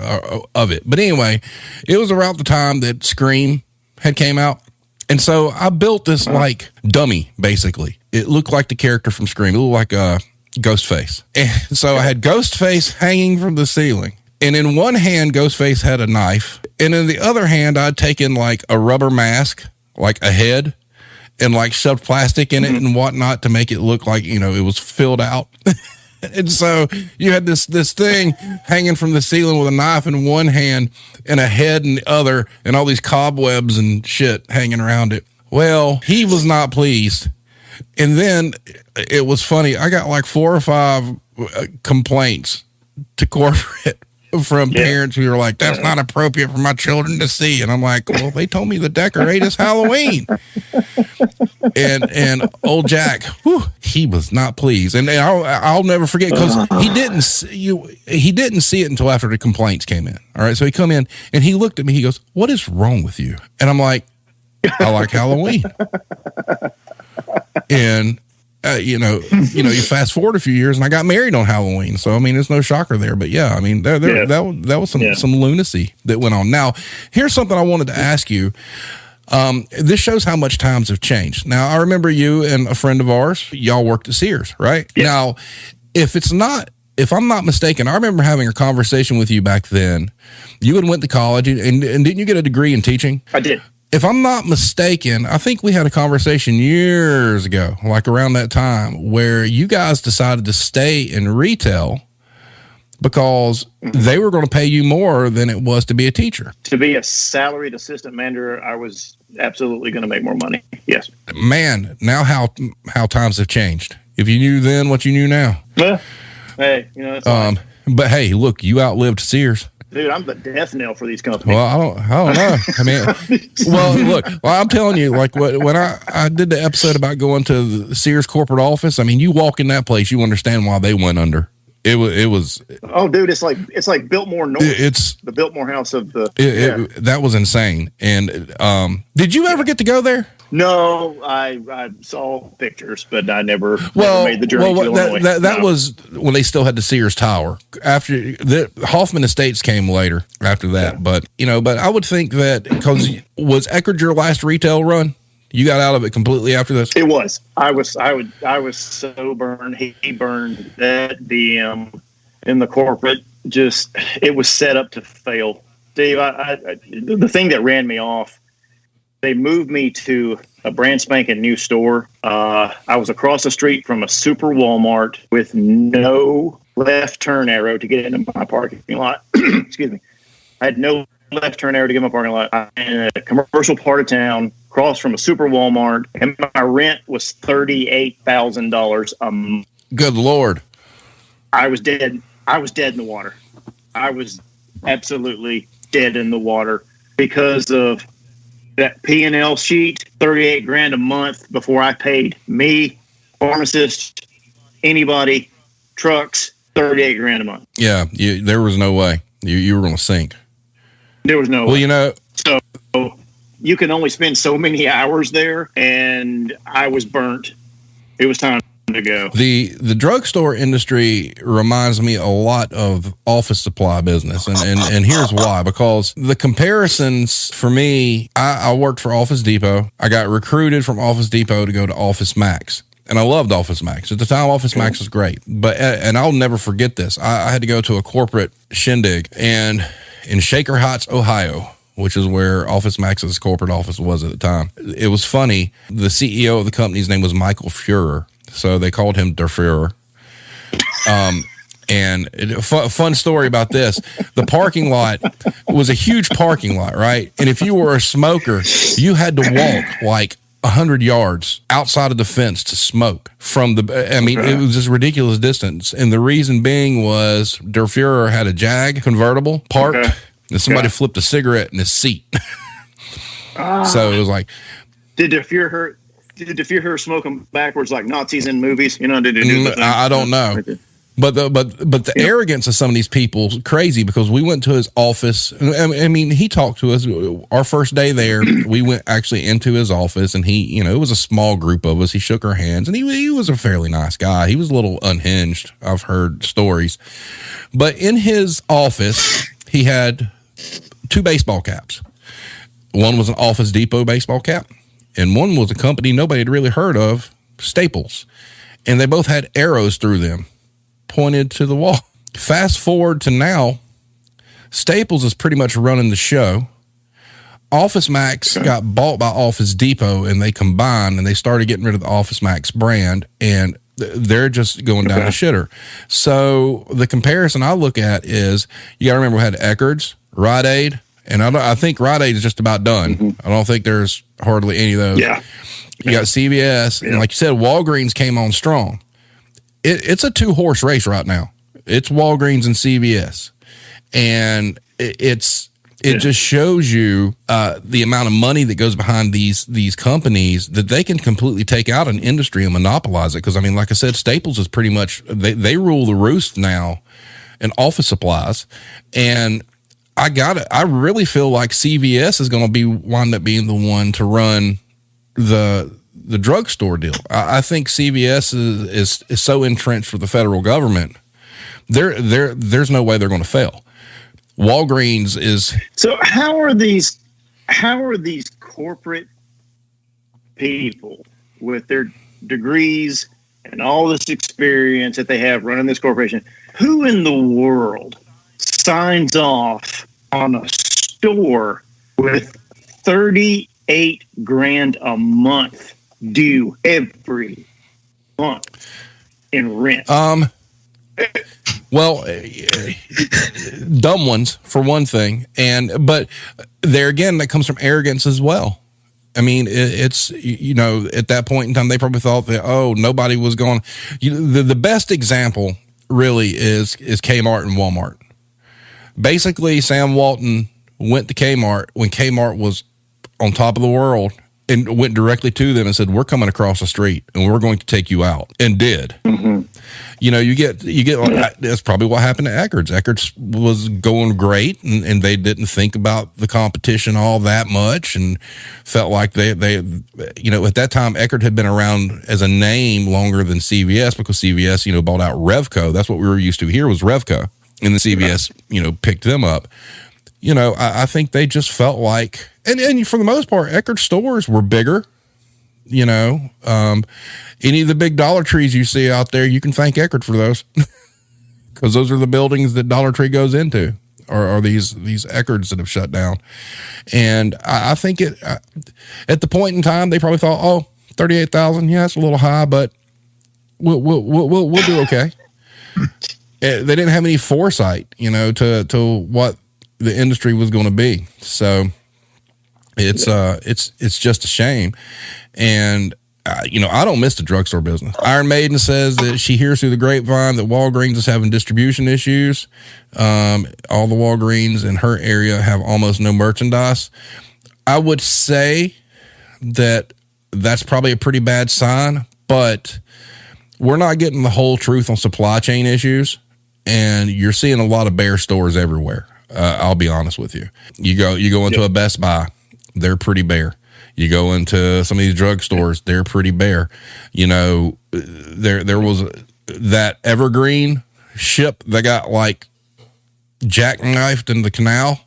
of it. But anyway, it was around the time that Scream had came out. And so I built this like dummy, basically. It looked like the character from Scream. It looked like Ghostface. And so I had Ghostface hanging from the ceiling. And in one hand, Ghostface had a knife. And in the other hand, I'd taken like a rubber mask, like a head, and like shoved plastic in it and whatnot to make it look like, it was filled out. And so you had this thing hanging from the ceiling with a knife in one hand and a head in the other, and all these cobwebs and shit hanging around it. Well, he was not pleased. And then it was funny. I got like 4 or 5 complaints to corporate from parents who were like, that's not appropriate for my children to see. And I'm like, well, they told me the decorate is Halloween. And old Jack, he was not pleased. And I'll never forget, because he didn't see it until after the complaints came in. All right. So he come in and he looked at me. He goes, what is wrong with you? And I'm like, I like Halloween. And you fast forward a few years, and I got married on Halloween. So, I mean, there's no shocker there. But yeah, I mean, that was some lunacy that went on. Now, here's something I wanted to ask you. This shows how much times have changed. Now, I remember you and a friend of ours, y'all worked at Sears, right? Yeah. Now, if I'm not mistaken, I remember having a conversation with you back then. You had went to college, and didn't you get a degree in teaching? I did. if I'm not mistaken, I think we had a conversation years ago, like around that time, where you guys decided to stay in retail because they were going to pay you more than it was to be a teacher. To be a salaried assistant manager, I was absolutely going to make more money. Yes. Man, now how times have changed. If you knew then what you knew now. Well, hey, that's fine. But hey, look, you outlived Sears. Dude, I'm the death knell for these companies. Well, I don't know. I mean, look, I'm telling you, like when I did the episode about going to the Sears corporate office, I mean, you walk in that place, you understand why they went under. It was. Oh, dude, it's like Biltmore North. It's the Biltmore House of the. That was insane. And did you ever get to go there? No, I saw pictures, but I never made the journey to Illinois. That was when they still had the Sears Tower. After the Hoffman Estates came later after that, but I would think that because was Eckerd your last retail run? You got out of it completely after this? It was. I was so burned. He burned that DM in the corporate. Just it was set up to fail. Steve, the thing that ran me off. They moved me to a brand spanking new store. I was across the street from a super Walmart with no left turn arrow to get into my parking lot. Excuse me. I had no left turn arrow to get in my parking lot. I'm in a commercial part of town, across from a super Walmart, and my rent was $38,000 a month. Good Lord. I was dead. I was dead in the water. I was absolutely dead in the water because of that P&L sheet, $38,000 a month before I paid me, pharmacist, anybody, trucks, $38,000 a month. Yeah, there was no way you were going to sink. There was no way. Well, So you can only spend so many hours there, and I was burnt. It was time to go. The drugstore industry reminds me a lot of office supply business, and here's why. Because the comparisons for me, I worked for Office Depot. I got recruited from Office Depot to go to Office Max, and I loved Office Max. At the time, Office Max was great, and I'll never forget this. I had to go to a corporate shindig and in Shaker Heights, Ohio, which is where Office Max's corporate office was at the time. It was funny. The CEO of the company's name was Michael Fuhrer. So they called him Der Fuhrer. Fun story about this. The parking lot was a huge parking lot, right? And if you were a smoker, you had to walk like 100 yards outside of the fence to smoke from it was this ridiculous distance. And the reason being was Der Fuhrer had a Jag convertible parked and somebody flipped a cigarette in his seat. So it was like, Did Der Fuhrer smoke them backwards like Nazis in movies? Did they do that? I don't know. But the arrogance of some of these people is crazy because we went to his office. I mean, he talked to us. Our first day there, we went actually into his office, and he, it was a small group of us. He shook our hands, and he was a fairly nice guy. He was a little unhinged. I've heard stories. But in his office, he had 2 baseball caps. One was an Office Depot baseball cap, and one was a company nobody had really heard of, Staples. And they both had arrows through them, pointed to the wall. Fast forward to now, Staples is pretty much running the show. Office Max got bought by Office Depot, and they combined, and they started getting rid of the Office Max brand, and they're just going down the shitter. So the comparison I look at is, you got to remember we had Eckerd's, Rite Aid, and I think Rite Aid is just about done. Mm-hmm. I don't think there's hardly any of those. Yeah. You got CVS, and like you said, Walgreens came on strong. It's a 2-horse race right now. It's Walgreens and CVS, and it just shows you the amount of money that goes behind these companies, that they can completely take out an industry and monopolize it. Because I mean, like I said, Staples is pretty much they rule the roost now in office supplies, and I really feel like CVS is going to wind up being the one to run the drugstore deal. I think CVS is so entrenched with the federal government. There's no way they're going to fail. Walgreens is. So how are these corporate people with their degrees and all this experience that they have running this corporation, who in the world signs off on a store with $38 $8,000 a month due every month in rent. Well, dumb ones for one thing, but there again, that comes from arrogance as well. I mean, it's at that point in time, they probably thought that nobody was going. The best example really is Kmart and Walmart. Basically, Sam Walton went to Kmart when Kmart was on top of the world and went directly to them and said, "We're coming across the street and we're going to take you out," and did. Mm-hmm. You get that's probably what happened to Eckerd's. Eckerd's was going great, and they didn't think about the competition all that much, and felt like they at that time Eckerd had been around as a name longer than CVS, because CVS bought out Revco. That's what we were used to here was Revco, and the CVS picked them up. I think they just felt like, and for the most part, Eckerd stores were bigger. Any of the big Dollar Trees you see out there, you can thank Eckerd for those, because those are the buildings that Dollar Tree goes into, or these Eckerds that have shut down. And I think at the point in time, they probably thought, 38,000, yeah, that's a little high, but we'll do okay. They didn't have any foresight, to what the industry was going to be. So it's just a shame. And I don't miss the drugstore business. Iron Maiden says that she hears through the grapevine that Walgreens is having distribution issues. All the Walgreens in her area have almost no merchandise. I would say that that's probably a pretty bad sign, but we're not getting the whole truth on supply chain issues. And you're seeing a lot of bare stores everywhere. I'll be honest with you. You go into a Best Buy, they're pretty bare. You go into some of these drugstores, they're pretty bare. There was that Evergreen ship that got like jackknifed in the canal,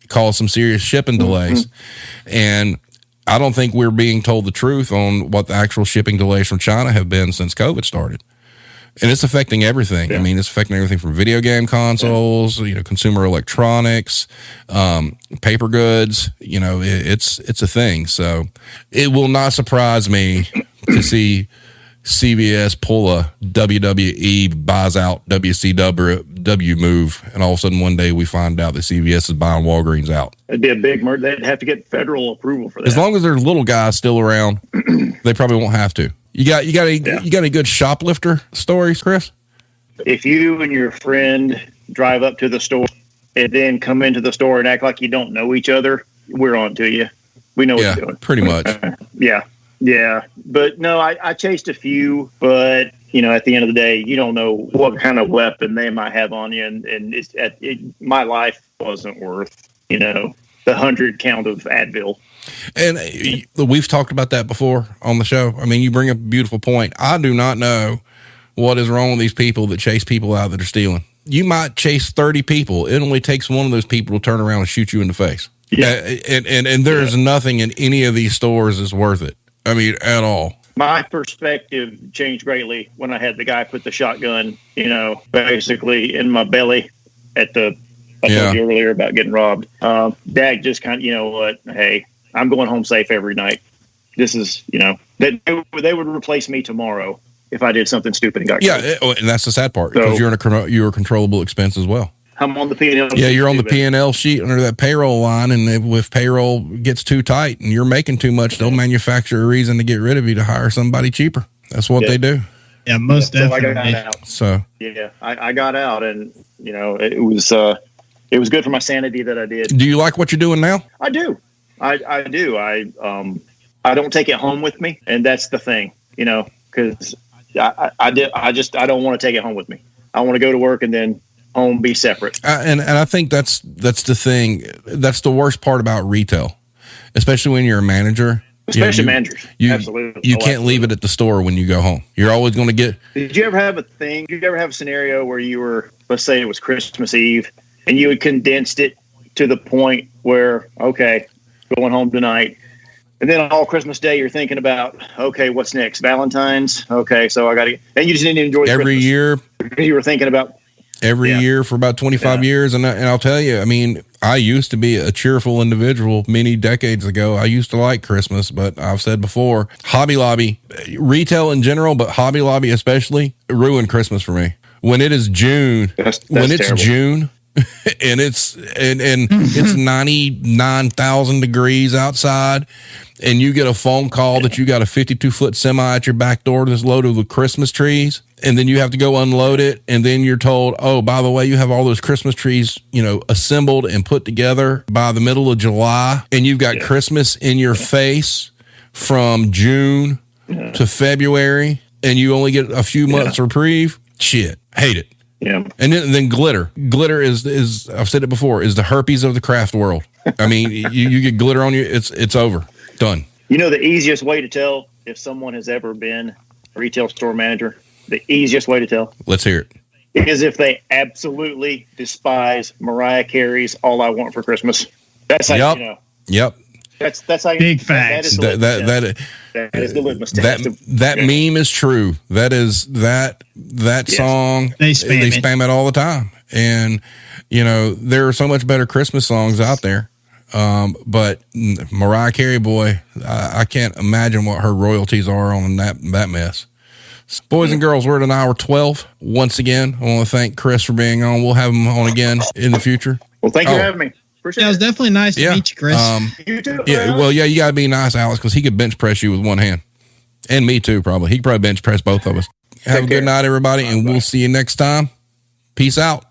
caused some serious shipping delays. Mm-hmm. And I don't think we're being told the truth on what the actual shipping delays from China have been since COVID started. And it's affecting everything. Yeah. I mean, it's affecting everything from video game consoles, consumer electronics, paper goods. It's a thing. So it will not surprise me to see CVS pull a WWE buys out WCW move, and all of a sudden one day we find out that CVS is buying Walgreens out. It'd be a big merger. They'd have to get federal approval for that. As long as there's little guys still around, they probably won't have to. You got any good shoplifter stories, Chris? If you and your friend drive up to the store and then come into the store and act like you don't know each other, we're on to you. We know what you're doing. Pretty much. Yeah. But no, I chased a few, but at the end of the day, you don't know what kind of weapon they might have on you, and my life wasn't worth the 100 count of Advil. And we've talked about that before on the show. I mean, you bring up a beautiful point. I do not know what is wrong with these people that chase people out that are stealing. You might chase 30 people. It only takes one of those people to turn around and shoot you in the face. Yeah. And there's nothing in any of these stores that's worth it. I mean, at all. My perspective changed greatly when I had the guy put the shotgun, basically in my belly I told you earlier about getting robbed. Dag just kind of, hey, I'm going home safe every night. This is, they would replace me tomorrow if I did something stupid and got killed. Yeah, and that's the sad part, because you're a controllable expense as well. I'm on the P&L. Yeah, you're on the P&L sheet under that payroll line, and if payroll gets too tight and you're making too much, they'll manufacture a reason to get rid of you to hire somebody cheaper. That's what they do. Yeah, most definitely. So I got out. So I got out, and it was good for my sanity that I did. Do you like what you're doing now? I do. I do. I don't take it home with me, and that's the thing, because I don't want to take it home with me. I want to go to work and then home be separate. And I think that's the thing. That's the worst part about retail, especially when you're a manager. Especially managers. Absolutely. You can't leave it at the store when you go home. You're always going to get. Did you ever have a scenario where you were, let's say it was Christmas Eve, and you had condensed it to the point where, okay, going home tonight, and then all Christmas Day you're thinking about, okay, what's next? Valentine's? Okay, so I got to, and you just didn't enjoy every Christmas year. You were thinking about every year for about 25 years. And I'll tell you, I mean, I used to be a cheerful individual many decades ago. I used to like Christmas, but I've said before, Hobby Lobby, retail in general, but Hobby Lobby especially, ruined Christmas for me. When it is June, That's when it's terrible. June and it's 99,000 degrees outside, and you get a phone call that you got a 52-foot semi at your back door that's loaded with Christmas trees, and then you have to go unload it, and then you're told, oh, by the way, you have all those Christmas trees, assembled and put together by the middle of July, and you've got Christmas in your face from June to February, and you only get a few months reprieve. Shit, hate it. Yeah. And then glitter. Glitter is I've said it before, is the herpes of the craft world. I mean, you get glitter on you, it's over. Done. The easiest way to tell if someone has ever been a retail store manager, the easiest way to tell. Let's hear it. Is if they absolutely despise Mariah Carey's All I Want for Christmas. That's how you know. Yep. That's how you Big facts. That is the litmus test. That meme is true. That is that song. They spam it all the time. And there are so much better Christmas songs out there. But Mariah Carey, boy, I can't imagine what her royalties are on that mess. Boys and girls, we're at an hour 12. Once again, I want to thank Chris for being on. We'll have him on again in the future. Well, thank you for having me. Appreciate it was definitely nice to meet you, Chris. You too. Yeah, well, you got to be nice, Alex, because he could bench press you with one hand. And me too, probably. He could probably bench press both of us. Have a good night, everybody, and we'll see you next time. Peace out.